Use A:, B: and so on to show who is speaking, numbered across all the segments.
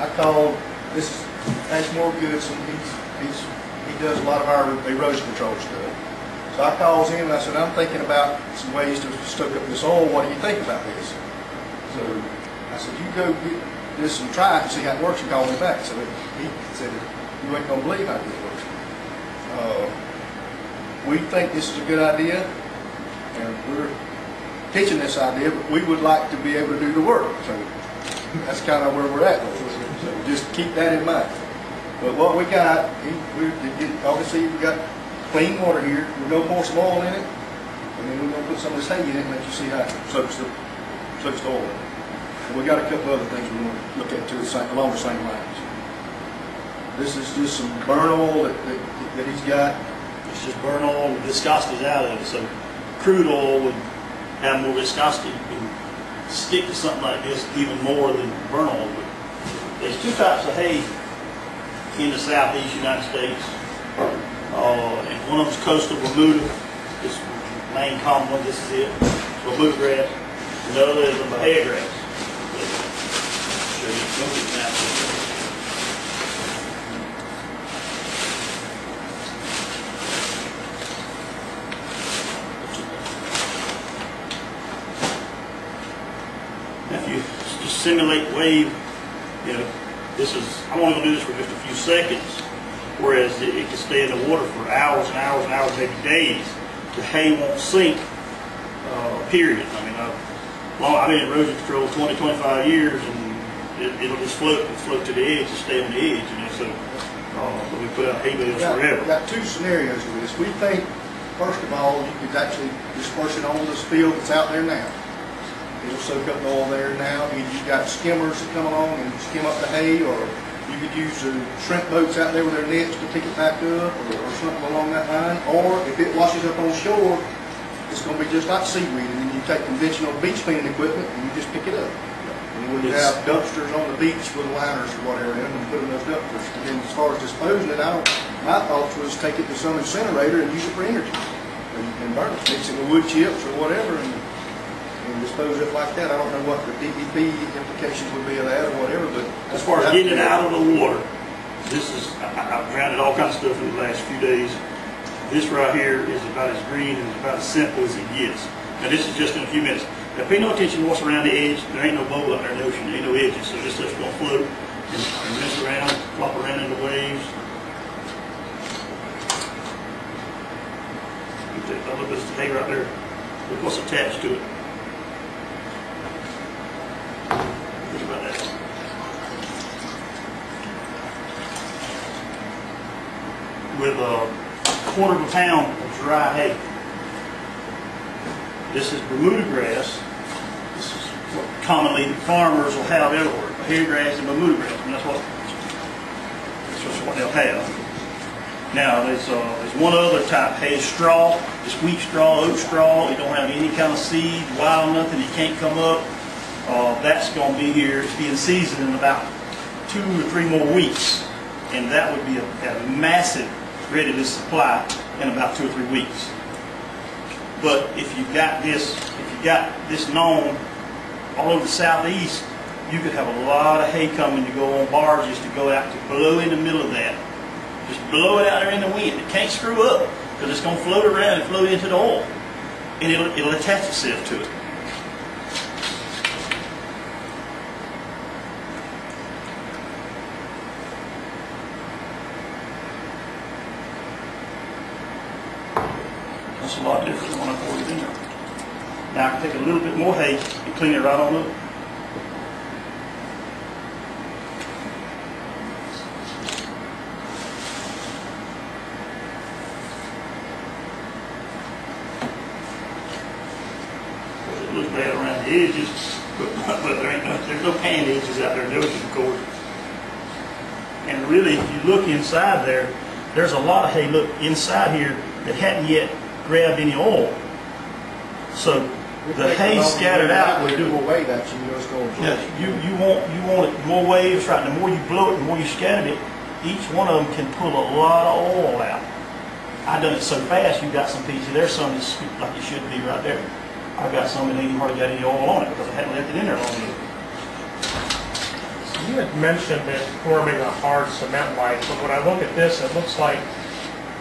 A: I called, this is Ashmore Goodson, he does a lot of our erosion control stuff. So I calls him and I said, I'm thinking about some ways to stoke up this oil, what do you think about this? So I said, you go get this and try it and see how it works and call me back. So he said, you ain't gonna believe how this works. We think this is a good idea, and we're teaching this idea, but we would like to be able to do the work. So that's kind of where we're at with this. So just keep that in mind. But what we got, obviously we got clean water here. We're going to pour some oil in it, and then we're going to put some of this hay in it and let you see how it soaks the oil in. And we got a couple other things we want to look at too, along the same lines. This is just some burn oil that he's got.
B: It's just burn oil with viscosity out of it. So crude oil would have more viscosity and stick to something like this even more than burn oil would. There's two types of hay in the southeast United States. And one of them is coastal Bermuda. This is the main common one. This is it. Bermuda grass. And the other is the Bahia grass. I'll show you some of it now. If you just simulate wave, you know, I'm only going to do this for just a few seconds, whereas it can stay in the water for hours and hours and hours, maybe days. The hay won't sink, period. I mean, I've been in erosion control 20, 25 years, and it'll just float to the edge and stay on the edge. You know, so we put out hay bales forever.
A: We've got two scenarios with this. We think, first of all, you could actually disperse it on this field that's out there now. It'll soak up the oil there now. You've got skimmers that come along and skim up the hay, or you could use the shrimp boats out there with their nets to pick it back up, or something along that line. Or if it washes up on shore, it's going to be just like seaweed, and then you take conventional beach cleaning equipment and you just pick it up. And we would have dumpsters on the beach with liners or whatever in them and put in those dumpsters. And then as far as disposing it, my thoughts was take it to some incinerator and use it for energy, and burn it, mix it with wood chips or whatever, and dispose of it like that. I don't know what the DEP implications would be of that or whatever, but
B: as far as getting it out of the water, I've grounded all kinds of stuff in the last few days. This right here is about as green and about as simple as it gets. Now this is just in a few minutes. Now pay no attention to what's around the edge. There ain't no bowl out there in the ocean. There ain't no edges, so this stuff's gonna float and mess around, flop around in the waves. You take a little bit of hay right there. Look what's attached to it. With a quarter of a pound of dry hay. This is Bermuda grass. This is what commonly farmers will have everywhere. Bahia grass and Bermuda grass. And that's what they'll have. Now there's one other type, hay straw. It's wheat straw, oat straw. It don't have any kind of seed, wild nothing. It can't come up. That's going to be here. It's being seasoned in about 2 or 3 more weeks, and that would be a massive ready to supply in about 2 or 3 weeks. But if you've got this known all over the southeast, you could have a lot of hay coming to go on barges to go out to blow in the middle of that. Just blow it out there in the wind. It can't screw up because it's going to float around and float into the oil, and it'll attach itself to it. That's a lot different than when I poured it in there. Now I can take a little bit more hay and clean it right on up. It looks bad around the edges, but there's no pan edges out there in the ocean, of course. And really, if you look inside there, there's a lot of hay, look, inside here that hadn't yet grabbed any oil. So the hay scattered out will do
A: more weight at you, it's going to
B: you want it more waves, right? The more you blow it, the more you scatter it, each one of them can pull a lot of oil out. I done it so fast, you got some pieces. There's some that's scooped like it should be right there. I got some that ain't hardly got any oil on it because I hadn't left it in there long enough.
C: You had mentioned it forming a hard cement like, but when I look at this, it looks like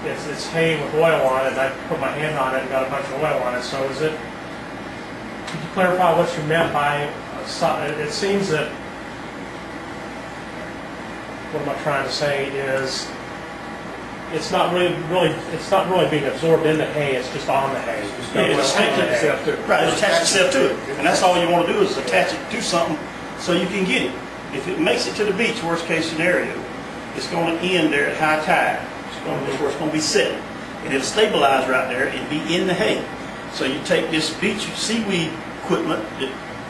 C: it's hay with oil on it, and I put my hand on it and got a bunch of oil on it. So is it, could you clarify what you meant by, it seems that, what am I trying to say is, it's not really being absorbed in the hay, it's just on the hay.
B: Yeah, it's attaching itself to it. Right, it attaches itself to it. And that's all you want to do is attach it to something so you can get it. If it makes it to the beach, worst case scenario, it's going to end there at high tide. It's going to be where it's going to be set. And it'll stabilize right there and be in the hay. So you take this beach seaweed equipment,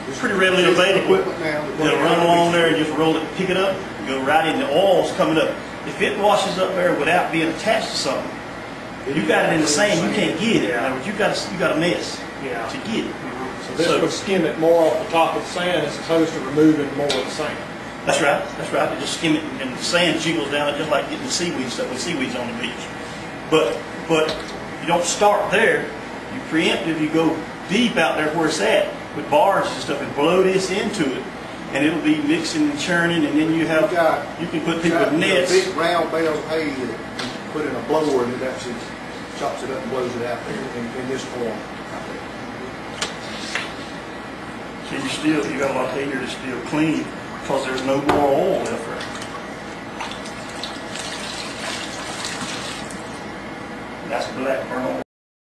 B: it's pretty readily available. They'll run along there and just roll it, pick it up, go right in. The oil's coming up. If it washes up there without being attached to something, you got it in the sand, you can't get it. In other words, you got a mess to get it.
D: So this would skim it more off the top of the sand as opposed to removing more of the sand.
B: That's right. That's right. They just skim it, and the sand jiggles down it just like getting the seaweed stuff with seaweeds on the beach. But you don't start there. You preemptive. You go deep out there where it's at with barges and stuff, and blow this into it, and it'll be mixing and churning, and then you can put people with nets.
A: Big round bales of hay that you put in a blower, and it actually chops it up and blows it out there in this form.
B: So you got a lot of hay here that's still clean because there's no more oil left there. That's black burn oil.